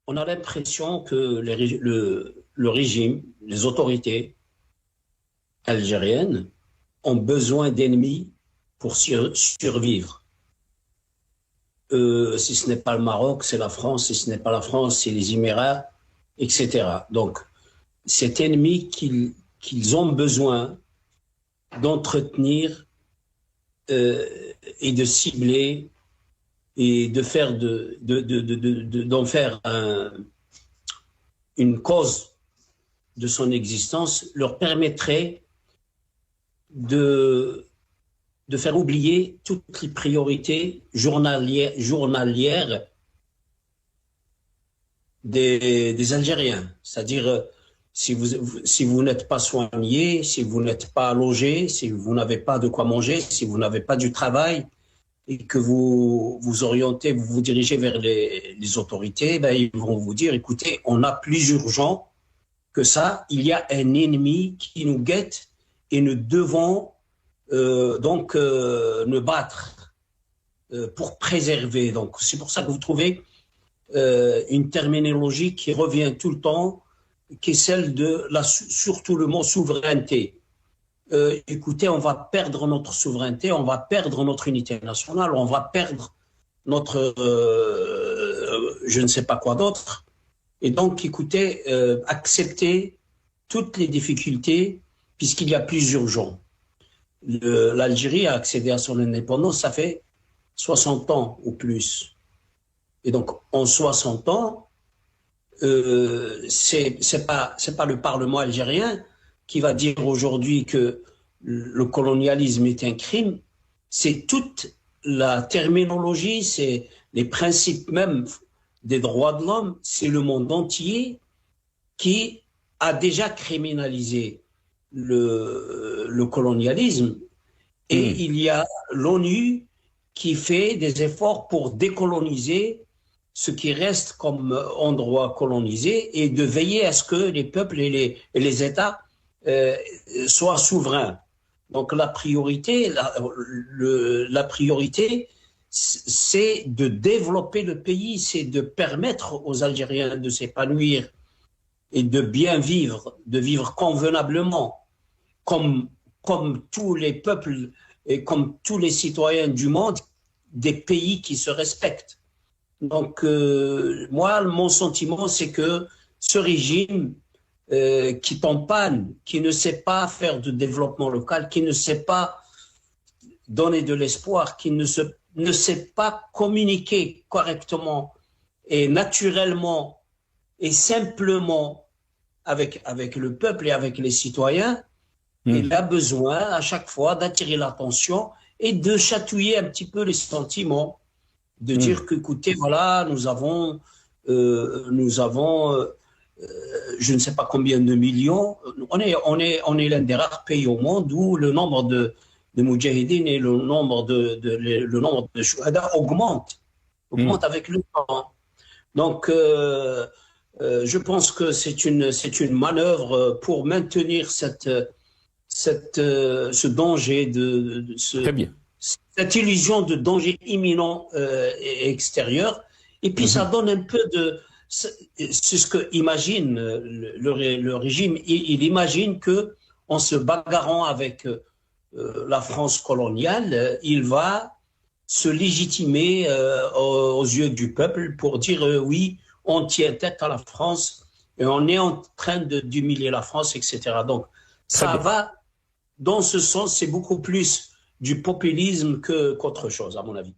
on a l'impression que le régime, les autorités algériennes ont besoin d'ennemis pour survivre. Si ce n'est pas le Maroc, c'est la France. Si ce n'est pas la France, c'est les Émirats, etc. Donc, cet ennemi qu'ils ont besoin d'entretenir et de cibler et de faire d'en faire une cause de son existence leur permettrait de faire oublier toutes les priorités journalières des Algériens. C'est-à-dire, si vous n'êtes pas soigné, si vous n'êtes pas logé, si vous n'avez pas de quoi manger, si vous n'avez pas du travail, et que vous vous dirigez vers les autorités, ben, ils vont vous dire, écoutez, on a plus urgent que ça, il y a un ennemi qui nous guette et nous devons nous battre pour préserver. Donc, c'est pour ça que vous trouvez une terminologie qui revient tout le temps, qui est celle de surtout le mot souveraineté. Écoutez, on va perdre notre souveraineté, on va perdre notre unité nationale, on va perdre notre je ne sais pas quoi d'autre. Et donc, écoutez, acceptez toutes les difficultés puisqu'il y a plus urgent. L'Algérie a accédé à son indépendance, ça fait 60 ans ou plus. Et donc, en 60 ans, c'est pas le Parlement algérien qui va dire aujourd'hui que le colonialisme est un crime. C'est toute la terminologie, c'est les principes même des droits de l'homme, c'est le monde entier qui a déjà criminalisé le colonialisme. Et il y a l'ONU qui fait des efforts pour décoloniser ce qui reste comme endroit colonisé et de veiller à ce que les peuples et les États soient souverains. Donc la priorité, c'est de développer le pays, c'est de permettre aux Algériens de s'épanouir et de bien vivre, de vivre convenablement, comme tous les peuples et comme tous les citoyens du monde, des pays qui se respectent. Donc, moi, mon sentiment, c'est que ce régime qui est en panne, qui ne sait pas faire de développement local, qui ne sait pas donner de l'espoir, qui ne sait pas communiquer correctement et naturellement et simplement avec le peuple et avec les citoyens, il a besoin à chaque fois d'attirer l'attention et de chatouiller un petit peu les sentiments, de dire que, écoutez, voilà, nous avons je ne sais pas combien de millions. On est l'un des rares pays au monde où le nombre de moudjahidines et le nombre de shuhada augmente avec le temps. Donc, je pense que c'est une manœuvre pour maintenir ce danger Très bien. cette illusion de danger imminent extérieur. Et puis, ça donne un peu de... C'est ce que imagine le régime. Il imagine que en se bagarrant avec la France coloniale, il va se légitimer aux yeux du peuple pour dire oui, on tient tête à la France et on est en train d'humilier la France, etc. Donc, ça va dans ce sens, c'est beaucoup plus du populisme qu'autre chose, à mon avis.